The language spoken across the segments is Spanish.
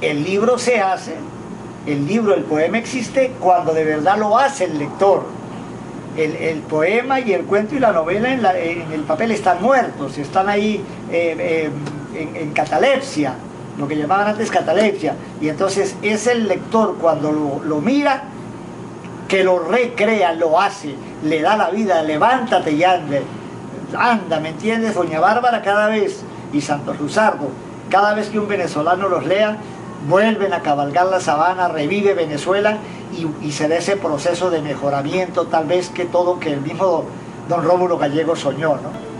el libro se hace, el libro, el poema existe cuando de verdad lo hace el lector. El poema y el cuento y la novela en el papel están muertos, están ahí en catalepsia, lo que llamaban antes catalepsia, y entonces es el lector cuando lo mira que lo recrea, lo hace, le da la vida, levántate y anda, ¿me entiendes? Doña Bárbara cada vez, y Santos Luzardo, cada vez que un venezolano los lea, vuelven a cabalgar la sabana, revive Venezuela y se da ese proceso de mejoramiento, tal vez que todo que el mismo don Rómulo Gallego soñó, ¿no?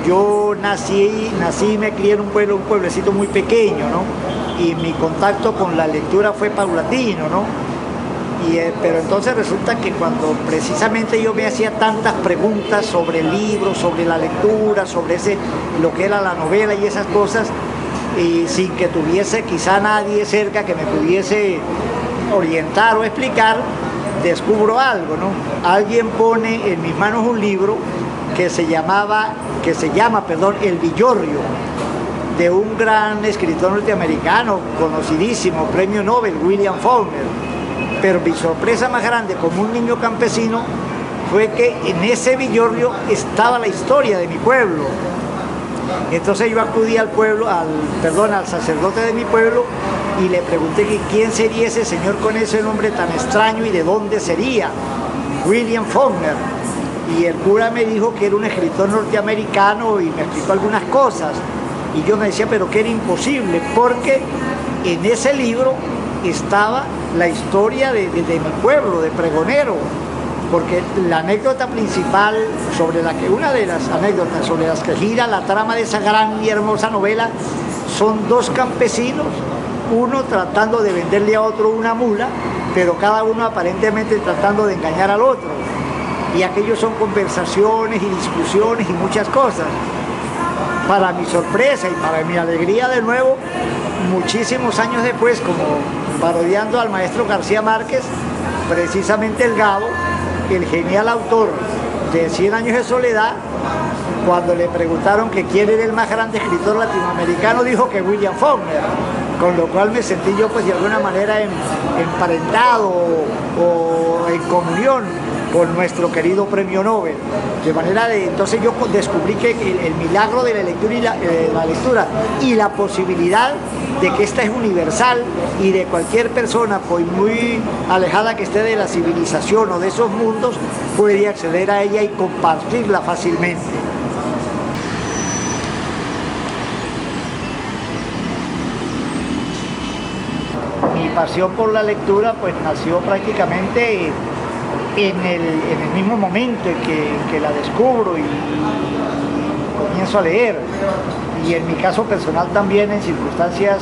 Yo nací y me crié en un pueblecito muy pequeño, ¿no? Y mi contacto con la lectura fue paulatino, ¿no? Pero entonces resulta que cuando precisamente yo me hacía tantas preguntas sobre el libro, sobre la lectura, sobre lo que era la novela y esas cosas, y sin que tuviese quizá nadie cerca que me pudiese orientar o explicar, descubro algo, ¿no? Alguien pone en mis manos un libro que se llama, El Villorrio, de un gran escritor norteamericano, conocidísimo, premio Nobel, William Faulkner. Pero mi sorpresa más grande como un niño campesino fue que en ese Villorrio estaba la historia de mi pueblo. Entonces yo acudí al sacerdote de mi pueblo y le pregunté que quién sería ese señor con ese nombre tan extraño y de dónde sería. William Faulkner. Y el cura me dijo que era un escritor norteamericano y me explicó algunas cosas. Y yo me decía, pero que era imposible, porque en ese libro estaba la historia de mi pueblo, de Pregonero. Porque la anécdota principal, una de las anécdotas sobre las que gira la trama de esa gran y hermosa novela, son dos campesinos, uno tratando de venderle a otro una mula, pero cada uno aparentemente tratando de engañar al otro. Y aquellos son conversaciones y discusiones y muchas cosas. Para mi sorpresa y para mi alegría de nuevo, muchísimos años después, como parodiando al maestro García Márquez, precisamente el Gabo, el genial autor de 100 años de soledad, cuando le preguntaron que quién era el más grande escritor latinoamericano, dijo que William Faulkner, con lo cual me sentí yo pues de alguna manera emparentado o en comunión con nuestro querido premio Nobel. Entonces yo descubrí que el milagro de la lectura y la posibilidad de que esta es universal y de cualquier persona, pues muy alejada que esté de la civilización o de esos mundos, puede acceder a ella y compartirla fácilmente. Mi pasión por la lectura pues nació prácticamente en el mismo momento en que la descubro y comienzo a leer, y en mi caso personal también en circunstancias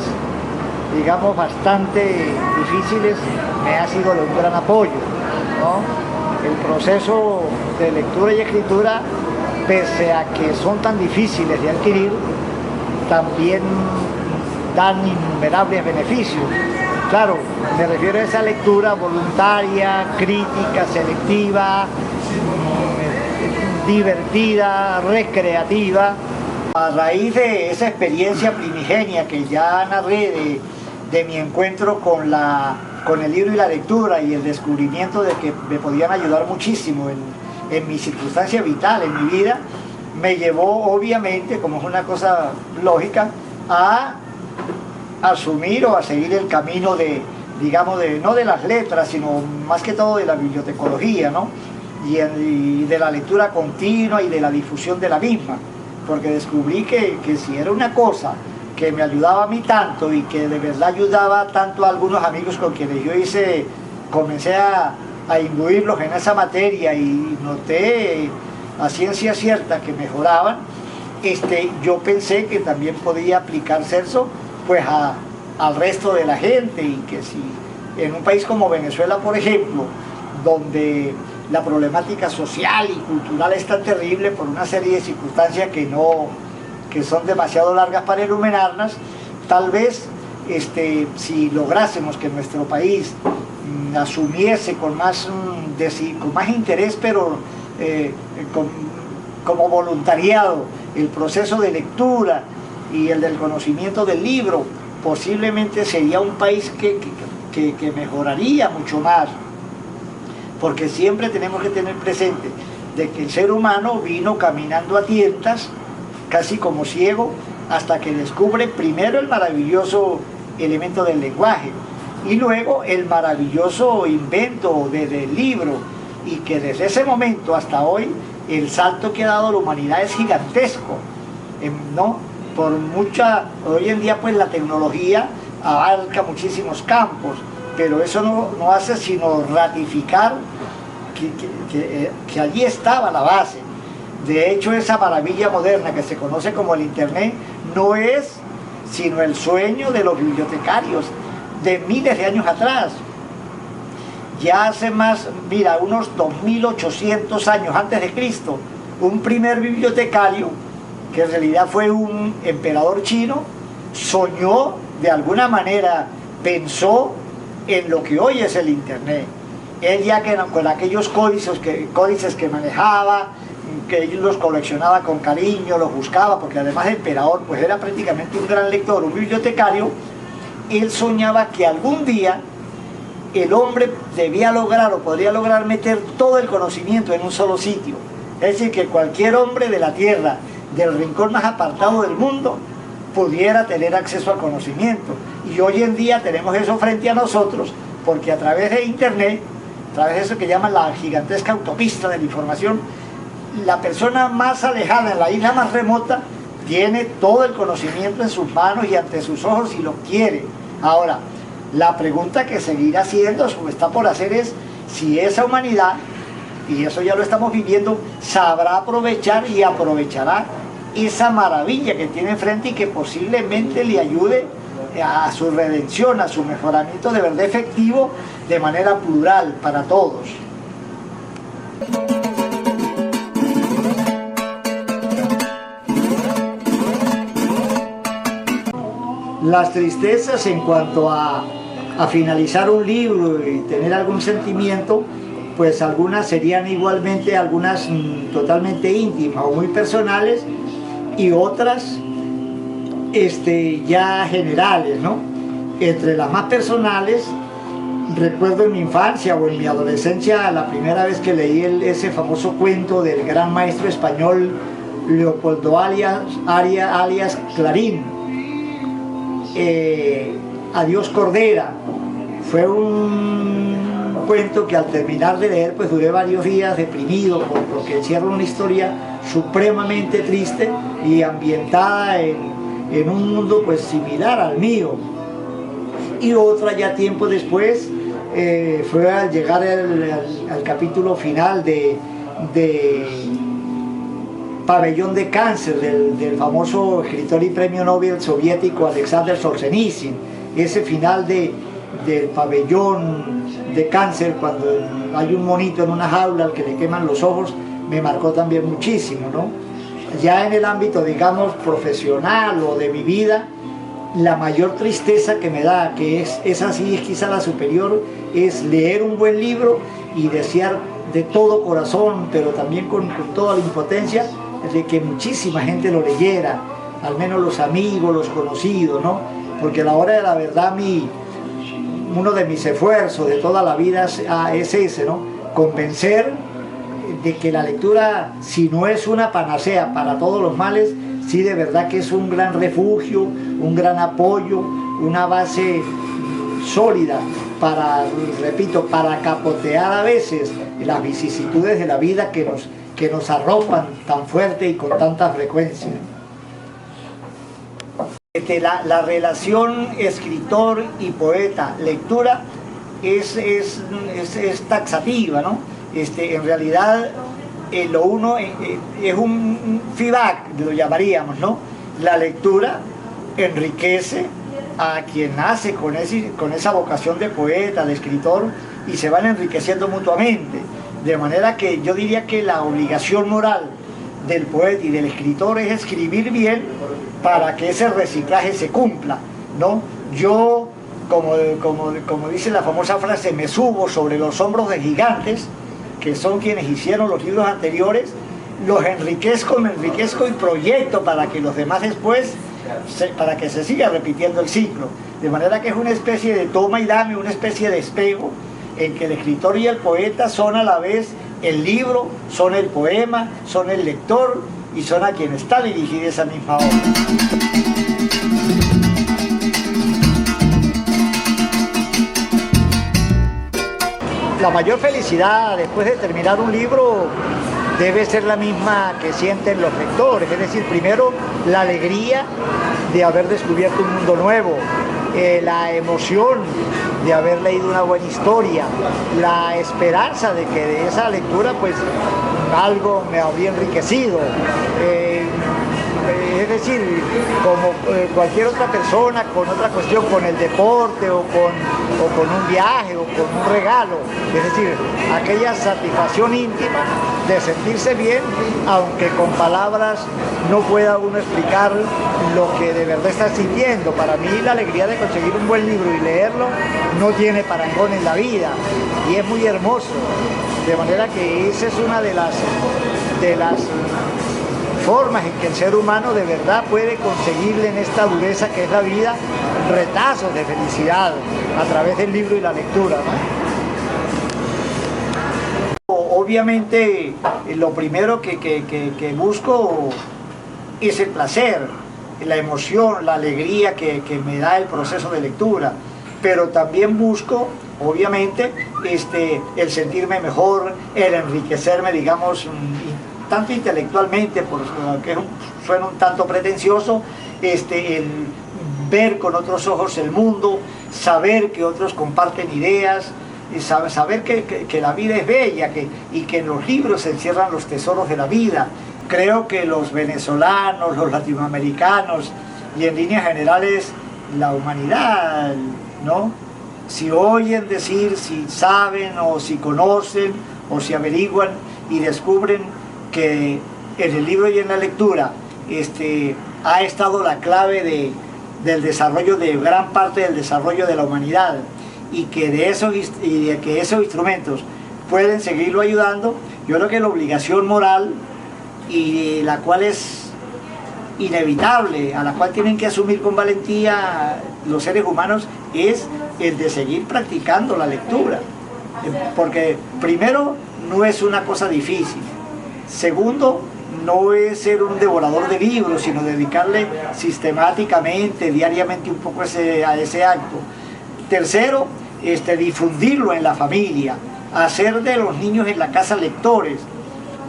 digamos bastante difíciles me ha sido de un gran apoyo, ¿no? El proceso de lectura y escritura, pese a que son tan difíciles de adquirir, también dan innumerables beneficios. Claro, me refiero a esa lectura voluntaria, crítica, selectiva, divertida, recreativa. A raíz de esa experiencia primigenia que ya narré de mi encuentro con el libro y la lectura y el descubrimiento de que me podían ayudar muchísimo en mi circunstancia vital, en mi vida, me llevó obviamente, como es una cosa lógica, a asumir o a seguir el camino no de las letras, sino más que todo de la bibliotecología, ¿no? Y de la lectura continua y de la difusión de la misma, porque descubrí que si era una cosa que me ayudaba a mí tanto y que de verdad ayudaba tanto a algunos amigos con quienes yo comencé a a imbuirlos en esa materia y noté a ciencia cierta que mejoraban, yo pensé que también podía aplicarse eso pues al resto de la gente, y que si en un país como Venezuela, por ejemplo, donde la problemática social y cultural es tan terrible por una serie de circunstancias que son demasiado largas para enumerarlas, tal vez si lográsemos que nuestro país asumiese con más interés, pero como voluntariado, el proceso de lectura y el del conocimiento del libro, posiblemente sería un país que mejoraría mucho más, porque siempre tenemos que tener presente de que el ser humano vino caminando a tientas, casi como ciego, hasta que descubre primero el maravilloso elemento del lenguaje y luego el maravilloso invento del libro, y que desde ese momento hasta hoy el salto que ha dado la humanidad es gigantesco, ¿no? Hoy en día pues la tecnología abarca muchísimos campos, pero eso no hace sino ratificar que allí estaba la base. De hecho, esa maravilla moderna que se conoce como el Internet no es sino el sueño de los bibliotecarios de miles de años atrás. Ya hace unos 2800 años antes de Cristo, un primer bibliotecario, que en realidad fue un emperador chino, soñó, de alguna manera pensó en lo que hoy es el Internet. Él ya que con aquellos códices que manejaba, que él los coleccionaba con cariño, los buscaba, porque además de emperador, pues era prácticamente un gran lector, un bibliotecario. Él soñaba que algún día el hombre debía lograr o podría lograr meter todo el conocimiento en un solo sitio. Es decir, que cualquier hombre de la tierra, del rincón más apartado del mundo, pudiera tener acceso al conocimiento. Y hoy en día tenemos eso frente a nosotros, porque a través de Internet, a través de eso que llaman la gigantesca autopista de la información, la persona más alejada, en la isla más remota, tiene todo el conocimiento en sus manos y ante sus ojos si lo quiere. Ahora, la pregunta que seguirá haciendo, o está por hacer, es si esa humanidad, y eso ya lo estamos viviendo, sabrá aprovechar y aprovechará esa maravilla que tiene enfrente y que posiblemente le ayude a su redención, a su mejoramiento de verdad efectivo, de manera plural para todos. Las tristezas en cuanto a finalizar un libro y tener algún sentimiento, pues algunas serían igualmente, algunas totalmente íntimas o muy personales, y otras ya generales, ¿no? Entre las más personales, recuerdo en mi infancia o en mi adolescencia la primera vez que leí ese famoso cuento del gran maestro español Leopoldo alias Clarín, Adiós Cordera. Fue un cuento que al terminar de leer pues duré varios días deprimido, porque encierra una historia supremamente triste y ambientada en un mundo pues similar al mío. Y otra ya tiempo después fue al llegar al capítulo final de Pabellón de Cáncer, del famoso escritor y premio Nobel soviético Alexander Solzhenitsyn. Ese final del Pabellón de Cáncer, cuando hay un monito en una jaula al que le queman los ojos, me marcó también muchísimo, ¿no? Ya en el ámbito, digamos, profesional o de mi vida, la mayor tristeza que me da, que es así, es quizá la superior, es leer un buen libro y desear de todo corazón, pero también con toda la impotencia, de que muchísima gente lo leyera, al menos los amigos, los conocidos, ¿no? Porque a la hora de la verdad, uno de mis esfuerzos de toda la vida es ese, ¿no? Convencer de que la lectura, si no es una panacea para todos los males, sí de verdad que es un gran refugio, un gran apoyo, una base sólida para, repito, para capotear a veces las vicisitudes de la vida que nos arropan tan fuerte y con tanta frecuencia. La relación escritor y poeta, lectura, es taxativa, ¿no? En realidad lo uno es un feedback, lo llamaríamos, ¿no? La lectura enriquece a quien nace con esa vocación de poeta, de escritor, y se van enriqueciendo mutuamente. De manera que yo diría que la obligación moral del poeta y del escritor es escribir bien para que ese reciclaje se cumpla, ¿no? Yo, como dice la famosa frase, me subo sobre los hombros de gigantes, que son quienes hicieron los libros anteriores, los enriquezco, me enriquezco y proyecto para que los demás después, para que se siga repitiendo el ciclo. De manera que es una especie de toma y dame, una especie de espejo, en que el escritor y el poeta son a la vez el libro, son el poema, son el lector y son a quien está dirigida esa misma obra. La mayor felicidad después de terminar un libro debe ser la misma que sienten los lectores, es decir, primero la alegría de haber descubierto un mundo nuevo, la emoción de haber leído una buena historia, la esperanza de que de esa lectura pues algo me habría enriquecido. Es decir, como cualquier otra persona con otra cuestión, con el deporte o con un viaje o con un regalo, es decir, aquella satisfacción íntima de sentirse bien, aunque con palabras no pueda uno explicar lo que de verdad está sintiendo. Para mí la alegría de conseguir un buen libro y leerlo no tiene parangón en la vida y es muy hermoso, de manera que esa es una de las formas en que el ser humano de verdad puede conseguirle en esta dureza que es la vida retazos de felicidad a través del libro y la lectura, ¿no? Obviamente lo primero que busco es el placer, la emoción, la alegría que me da el proceso de lectura, pero también busco obviamente el sentirme mejor, el enriquecerme, digamos, tanto intelectualmente, porque suena un tanto pretencioso, el ver con otros ojos el mundo, saber que otros comparten ideas, y saber que la vida es bella y que en los libros se encierran los tesoros de la vida. Creo que los venezolanos, los latinoamericanos y en líneas generales la humanidad, ¿no? Si oyen decir, si saben o si conocen o si averiguan y descubren que en el libro y en la lectura ha estado la clave del desarrollo, de gran parte del desarrollo de la humanidad, y que de que esos instrumentos pueden seguirlo ayudando, yo creo que la obligación moral, y la cual es inevitable, a la cual tienen que asumir con valentía los seres humanos, es el de seguir practicando la lectura, porque primero no es una cosa difícil. Segundo, no es ser un devorador de libros, sino dedicarle sistemáticamente, diariamente un poco a ese acto. Tercero, difundirlo en la familia, hacer de los niños en la casa lectores,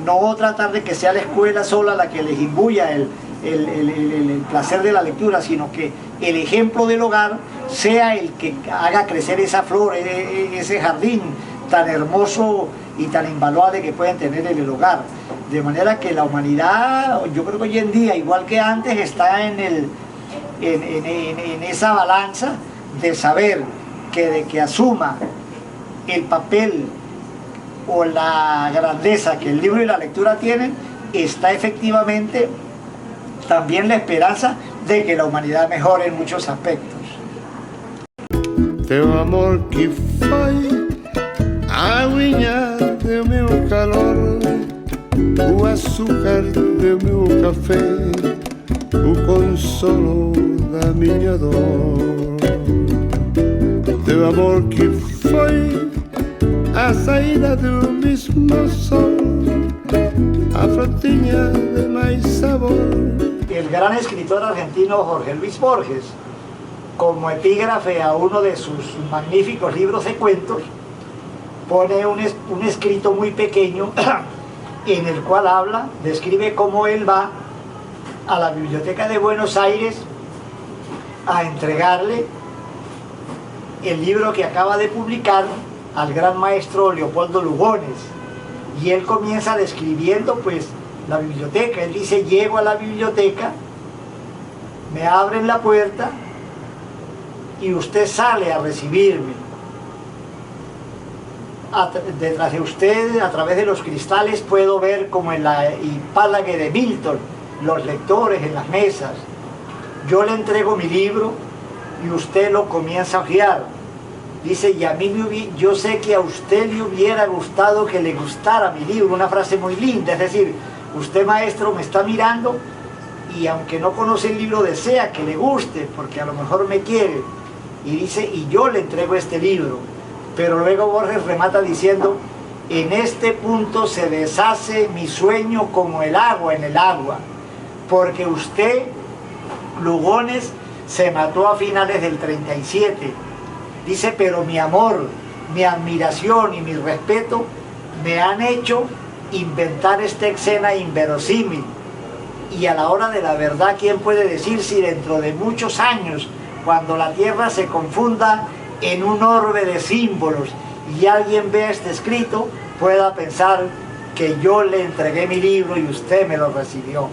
no tratar de que sea la escuela sola la que les imbuya el placer de la lectura, sino que el ejemplo del hogar sea el que haga crecer esa flor, ese jardín tan hermoso y tan invaluable que pueden tener en el hogar. De manera que la humanidad, yo creo que hoy en día, igual que antes, está en esa balanza de saber que de que asuma el papel o la grandeza que el libro y la lectura tienen, está efectivamente también la esperanza de que la humanidad mejore en muchos aspectos. Teu amor que foi a aguinha do meu calor, o açúcar do meu café, o consolo da minha dor. Teu amor que foi a saída do mismo sol, a frutinha de mais sabor. El gran escritor argentino Jorge Luis Borges, como epígrafe a uno de sus magníficos libros de cuentos, pone un escrito muy pequeño en el cual describe cómo él va a la Biblioteca de Buenos Aires a entregarle el libro que acaba de publicar al gran maestro Leopoldo Lugones, y él comienza describiendo pues la biblioteca. Él dice: llego a la biblioteca, me abren la puerta y usted sale a recibirme. Detrás de usted, a través de los cristales, puedo ver, como en la Hipálague de Milton, los lectores en las mesas. Yo le entrego mi libro y usted lo comienza a hojear. Dice: y a mí yo sé que a usted le hubiera gustado que le gustara mi libro. Una frase muy linda, es decir, usted, maestro, me está mirando y aunque no conoce el libro, desea que le guste, porque a lo mejor me quiere. Y dice: y yo le entrego este libro. Pero luego Borges remata diciendo: en este punto se deshace mi sueño como el agua en el agua, porque usted, Lugones, se mató a finales del 37. Dice: pero mi amor, mi admiración y mi respeto me han hecho inventar esta escena inverosímil. Y a la hora de la verdad, ¿quién puede decir si dentro de muchos años, cuando la Tierra se confunda en un orbe de símbolos y alguien vea este escrito, pueda pensar que yo le entregué mi libro y usted me lo recibió?